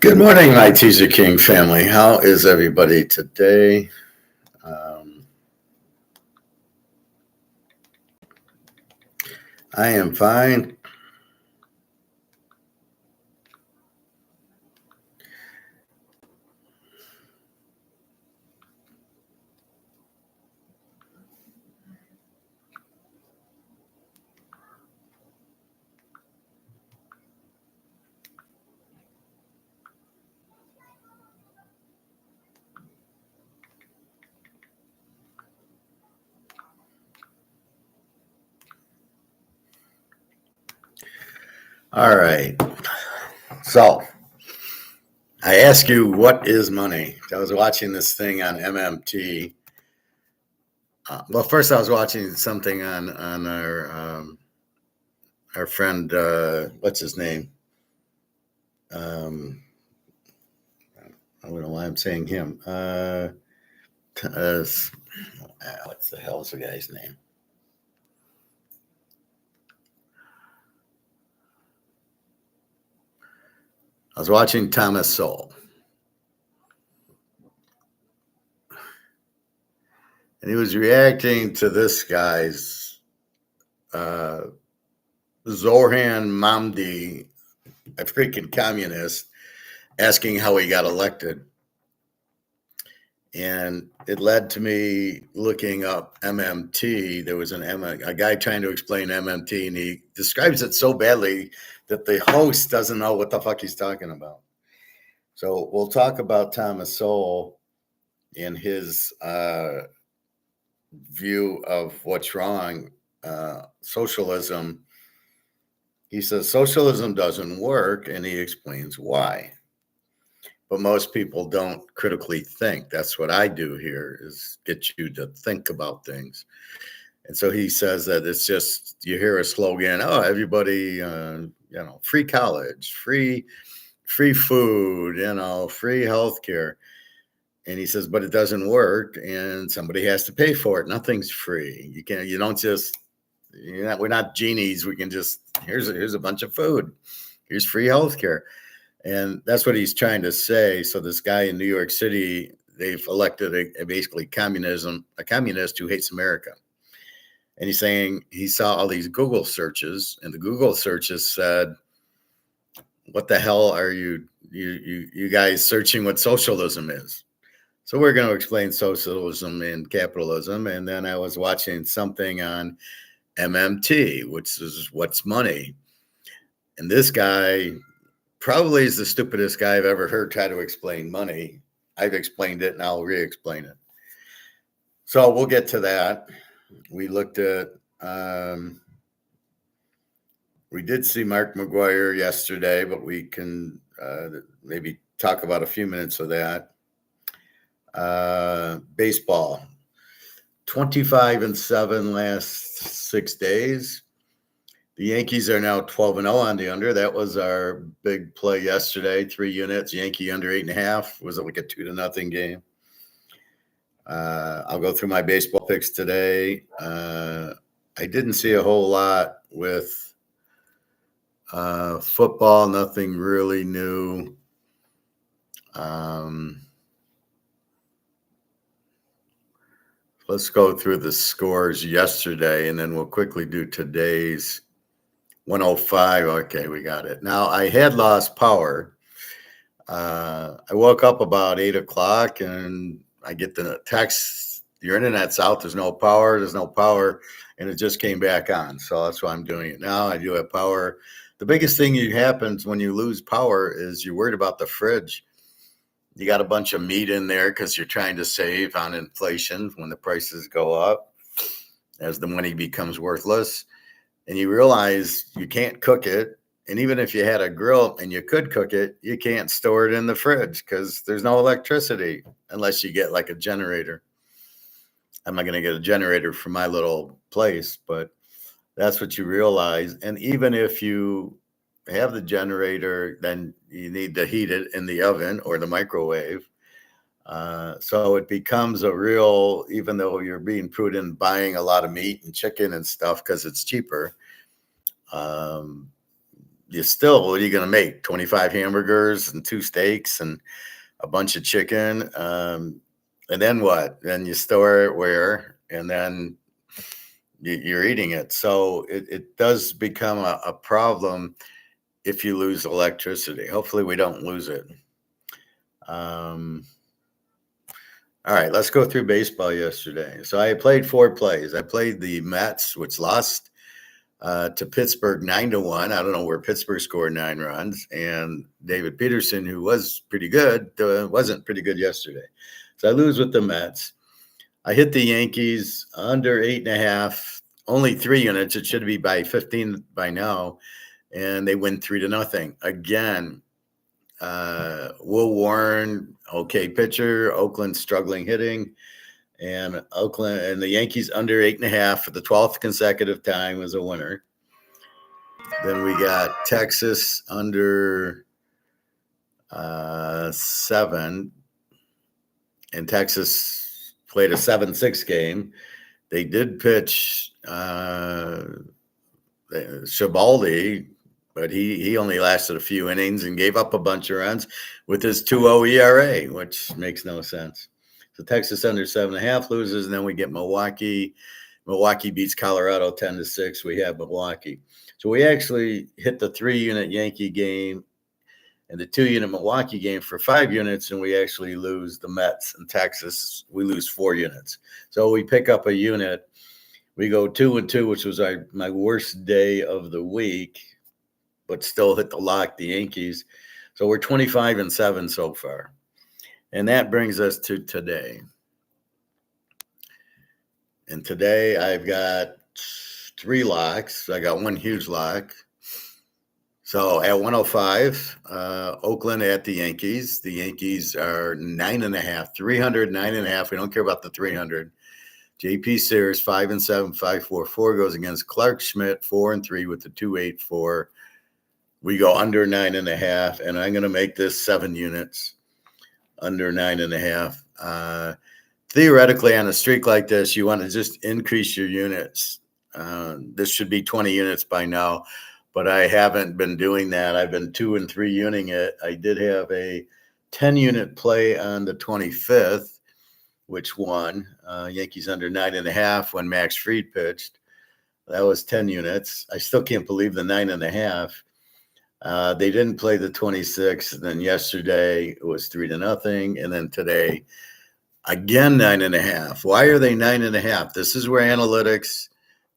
Good morning, my Teaserking family. How is everybody today? I am fine. All right. So I ask you, what is money? I was watching this thing on MMT. Well, first I was watching something on our friend, what's his name? I don't know why I'm saying him. What's the hell's the guy's name? I was watching Thomas Sowell. And he was reacting to this guy's Zoran Mamdi, a freaking communist, asking how he got elected. And it led to me looking up MMT. There was a guy trying to explain MMT, and he describes it so badly that the host doesn't know what the fuck he's talking about. So we'll talk about Thomas Sowell and his view of what's wrong. Socialism. He says socialism doesn't work, and he explains why. But most people don't critically think. That's what I do here, is get you to think about things. And so he says that it's just, you hear a slogan, oh, everybody, free college, free food, free healthcare. And he says, but it doesn't work, and somebody has to pay for it. Nothing's free. You don't just, we're not genies. We can just, here's a bunch of food. Here's free healthcare. And that's what he's trying to say. So this guy in New York City, they've elected basically a communist who hates America. And he's saying he saw all these Google searches, and the Google searches said, what the hell are you guys searching what socialism is? So we're going to explain socialism and capitalism. And then I was watching something on MMT, which is what's money. And this guy probably is the stupidest guy I've ever heard try to explain money. I've explained it, and I'll re-explain it. So we'll get to that. We looked at, we did see Mark McGuire yesterday, but we can maybe talk about a few minutes of that. Baseball, 25-7 last 6 days. The Yankees are now 12-0 on the under. That was our big play yesterday. 3 units. Yankee under 8.5. Was it like a 2-0 game? I'll go through my baseball picks today. I didn't see a whole lot with football. Nothing really new. Let's go through the scores yesterday, and then we'll quickly do today's. 105. Okay, we got it. Now, I had lost power. I woke up about 8 o'clock, and I get the text, your internet's out, there's no power, and it just came back on. So that's why I'm doing it now. I do have power. The biggest thing that happens when you lose power is you're worried about the fridge. You got a bunch of meat in there because you're trying to save on inflation when the prices go up, as the money becomes worthless. And you realize you can't cook it. And even if you had a grill and you could cook it, you can't store it in the fridge because there's no electricity unless you get like a generator. I'm not going to get a generator for my little place, but that's what you realize. And even if you have the generator, then you need to heat it in the oven or the microwave. So it becomes a real, even though you're being prudent buying a lot of meat and chicken and stuff because it's cheaper, you still, what are you going to make? 25 hamburgers and 2 steaks and a bunch of chicken. And then what? Then you store it where? And then you're eating it. So it does become a problem if you lose electricity. Hopefully we don't lose it. All right, let's go through baseball yesterday. So I played 4 plays. I played the Mets, which lost to Pittsburgh 9-1. I don't know where Pittsburgh scored 9 runs. And David Peterson, who was pretty good, wasn't pretty good yesterday. So I lose with the Mets. I hit the Yankees under 8.5, only 3 units. It should be by 15 by now. And they win 3-0. Again, Will Warren, okay pitcher. Oakland struggling hitting. And Oakland and the Yankees under 8.5 for the 12th consecutive time was a winner. Then we got Texas under 7, and Texas played a 7-6 game. They did pitch Shibaldi, but he only lasted a few innings and gave up a bunch of runs with his 2.0 ERA, which makes no sense. So Texas under 7.5 loses, and then we get Milwaukee. Milwaukee beats Colorado 10-6. We have Milwaukee. So we actually hit the 3-unit Yankee game and the 2-unit Milwaukee game for 5 units, and we actually lose the Mets and Texas. We lose 4 units. So we pick up a unit. We go 2-2, which was my worst day of the week, but still hit the lock, the Yankees. So we're 25-7 so far. And that brings us to today. And today I've got 3 locks. I got 1 huge lock. So at 105, Oakland at the Yankees. The Yankees are 9.5, 300, 9.5. We don't care about the 300. JP Sears, 5-7, 5.44 goes against Clark Schmidt, 4-3 with the 2.84. We go under 9.5, and I'm going to make this 7 units. Under 9.5. Theoretically, on a streak like this, you want to just increase your units. This should be 20 units by now, but I haven't been doing that. I've been 2 and 3 unting it. I did have a 10-unit play on the 25th, which won. Yankees under 9.5 when Max Fried pitched. That was 10 units. I still can't believe the 9.5. They didn't play the 26th. And then yesterday it was 3-0. And then today, again, 9.5. Why are they 9.5? This is where analytics,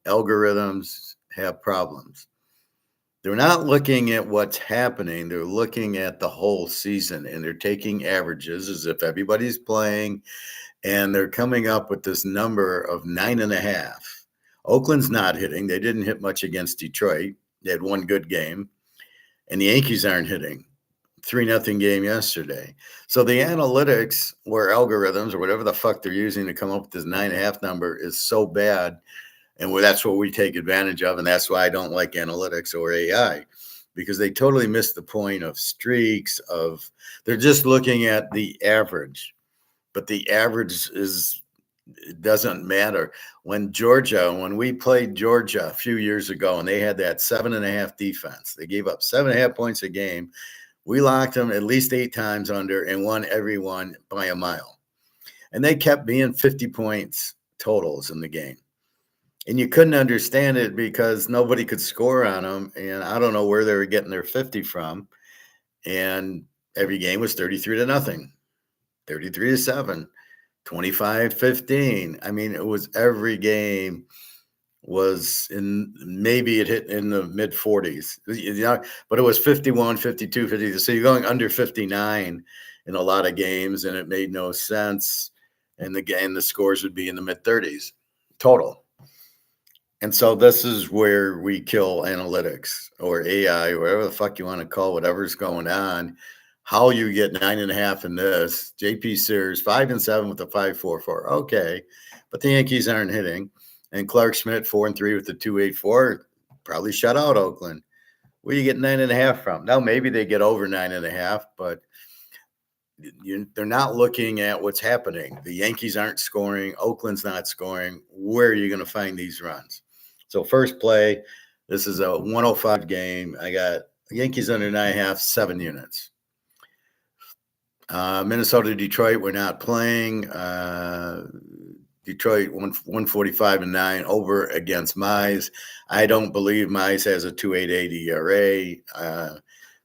algorithms have problems. They're not looking at what's happening. They're looking at the whole season, and they're taking averages as if everybody's playing, and they're coming up with this number of 9.5. Oakland's not hitting. They didn't hit much against Detroit. They had 1 good game. And the Yankees aren't hitting. 3-0 game yesterday. So the analytics or algorithms or whatever the fuck they're using to come up with this 9.5 number is so bad. And that's what we take advantage of. And that's why I don't like analytics or AI, because they totally miss the point of streaks. They're just looking at the average. But the average it doesn't matter. When we played Georgia a few years ago, and they had that 7.5 defense, they gave up 7.5 points a game. We locked them at least 8 times under and won every one by a mile. And they kept being 50 points totals in the game. And you couldn't understand it because nobody could score on them. And I don't know where they were getting their 50 from. And every game was 33-0, 33-7. 25-15. I mean, it was every game was maybe it hit in the mid 40s, but it was 51, 52, 50. So you're going under 59 in a lot of games, and it made no sense. And the scores would be in the mid 30s total. And so this is where we kill analytics or AI, or whatever the fuck you want to call whatever's going on. How you get 9.5 in this? JP Sears 5-7 with the 5.44. Okay, but the Yankees aren't hitting, and Clark Schmidt 4-3 with the 2.84. Probably shut out Oakland. Where do you get 9.5 from? Now maybe they get over 9.5, but they're not looking at what's happening. The Yankees aren't scoring. Oakland's not scoring. Where are you going to find these runs? So first play, this is a 105 game. I got Yankees under 9.5, 7 units. Minnesota, Detroit, we're not playing. Detroit 145 and 9 over against Mize. I don't believe Mize has a 2.88 ERA.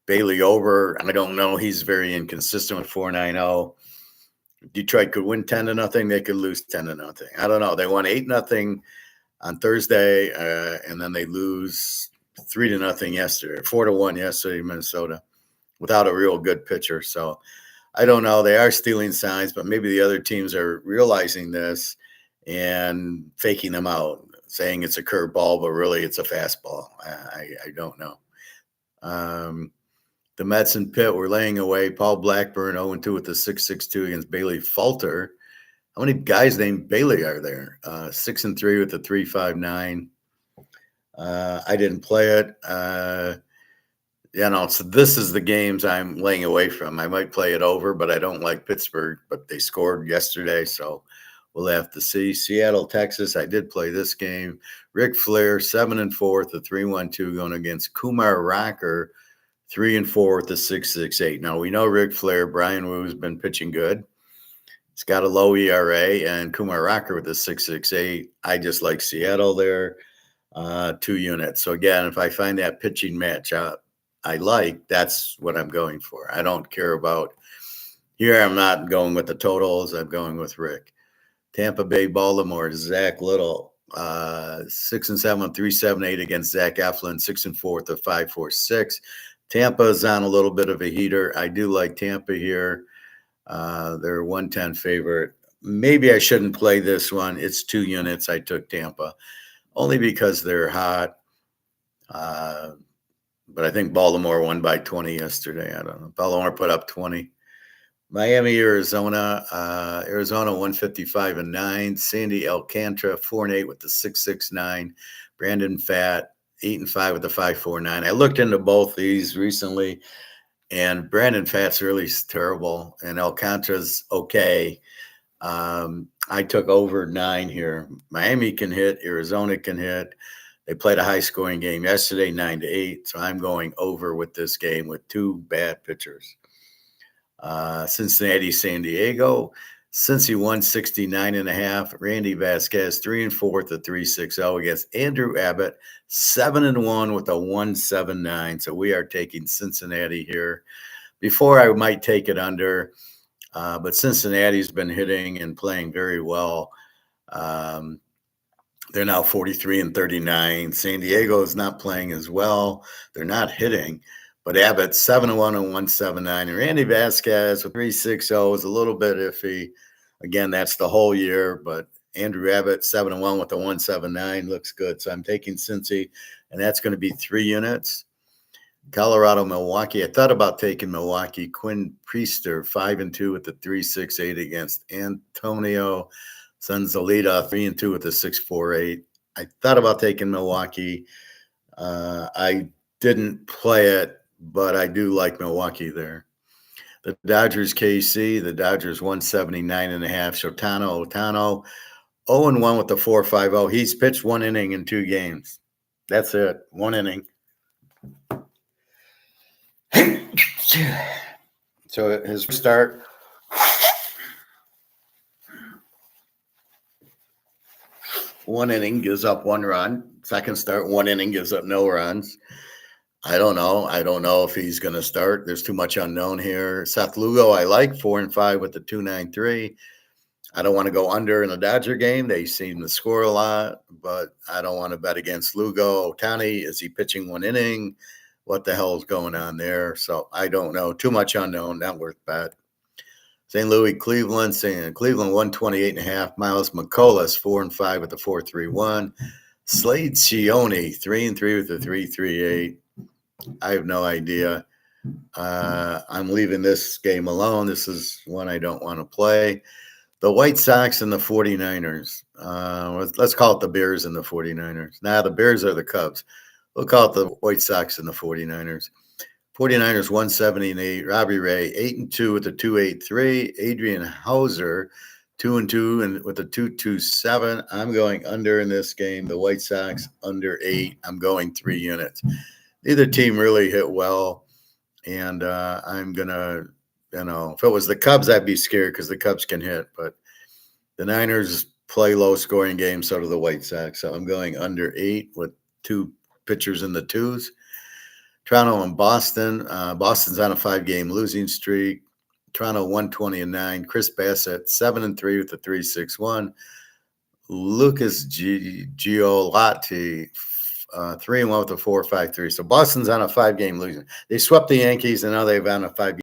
Bailey over. I don't know. He's very inconsistent with 4.90. Detroit could win 10-0. They could lose 10-0. I don't know. They won 8-0 on Thursday, and then they lose 3-0 yesterday, 4-1 yesterday, Minnesota, without a real good pitcher. So I don't know. They are stealing signs, but maybe the other teams are realizing this and faking them out, saying it's a curveball, but really it's a fastball. I don't know. The Mets and Pitt were laying away. Paul Blackburn 0-2 with the 6.62 against Bailey Falter. How many guys named Bailey are there? 6-3 with the 3.59. I didn't play it. So this is the games I'm laying away from. I might play it over, but I don't like Pittsburgh, but they scored yesterday, so we'll have to see. Seattle, Texas, I did play this game. Ric Flair, 7-4 with the 3.12 going against Kumar Rocker, 3-4 with the 6.68. Now, we know Ric Flair, Brian Woo's been pitching good. He's got a low ERA, and Kumar Rocker with the 6.68. I just like Seattle there, 2 units. So, again, if I find that pitching match I like, that's what I'm going for. I don't care about here. I'm not going with the totals. I'm going with Rick. Tampa Bay, Baltimore, Zach Little, 6-7, 3.78 against Zach Eflin, 6-4 with the 5.46. Tampa's on a little bit of a heater. I do like Tampa here. They're 110 favorite. Maybe I shouldn't play this one. It's 2 units. I took Tampa only because they're hot. But I think Baltimore won by 20 yesterday. I don't know. Baltimore put up 20. Miami, Arizona. Arizona 155 and 9. Sandy Alcantara 4-8 with the 6.69. Brandon Pfaadt 8-5 with the 5.49. I looked into both these recently, and Brandon Pfaadt's really terrible, and Alcantara's okay. I took over 9 here. Miami can hit. Arizona can hit. They played a high-scoring game yesterday, 9-8. So I'm going over with this game with 2 bad pitchers. Cincinnati, San Diego. Cincy 169.5. Randy Vasquez 3-4 with the 3.60 against Andrew Abbott 7-1 with a 1.79. So we are taking Cincinnati here. Before I might take it under, but Cincinnati's been hitting and playing very well. They're now 43-39. San Diego is not playing as well. They're not hitting, but Abbott 7-1 and 1.79. And Randy Vasquez with 3.60 is a little bit iffy. Again, that's the whole year, but Andrew Abbott 7-1 with a 1.79 looks good. So I'm taking Cincy, and that's going to be 3 units. Colorado, Milwaukee. I thought about taking Milwaukee. Quinn Priester 5-2 with the 3.68 against Antonio Sanzalita 3-2 with a 6.48. I thought about taking Milwaukee. I didn't play it, but I do like Milwaukee there. The Dodgers, KC. The Dodgers 179.5. Shotano Otano 0-1 with the 4.50. He's pitched 1 inning in 2 games. That's it. 1 inning. So his start. One inning gives up 1 run. Second start, 1 inning gives up no runs. I don't know. I don't know if he's going to start. There's too much unknown here. Seth Lugo, I like 4-5 with the 2.93. I don't want to go under in a Dodger game. They seem to score a lot, but I don't want to bet against Lugo. Ohtani, is he pitching 1 inning? What the hell is going on there? So I don't know. Too much unknown. Not worth bet. St. Louis, Cleveland. Cleveland 128.5. Miles McCollus 4-5 with the 4.31. Slade Cione 3-3 with the 3.38. I have no idea. I'm leaving this game alone. This is one I don't want to play. The White Sox and the 49ers. Let's call it the Bears and the 49ers. Nah, the Bears are the Cubs. We'll call it the White Sox and the 49ers. 49ers 178. Robbie Ray 8-2 with the 2.83. Adrian Hauser 2-2 and with the 2.27. I'm going under in this game. The White Sox under 8. I'm going 3 units. Neither team really hit well. And I'm going to, if it was the Cubs, I'd be scared because the Cubs can hit. But the Niners play low scoring games, so do the White Sox. So I'm going under 8 with 2 pitchers in the twos. Toronto and Boston. Boston's on a 5-game losing streak. Toronto 120-9. Chris Bassett 7-3 with a 3.61. Lucas Giolati 3-1 with a 4.53. So Boston's on a 5-game losing. They swept the Yankees, and now they've on a 5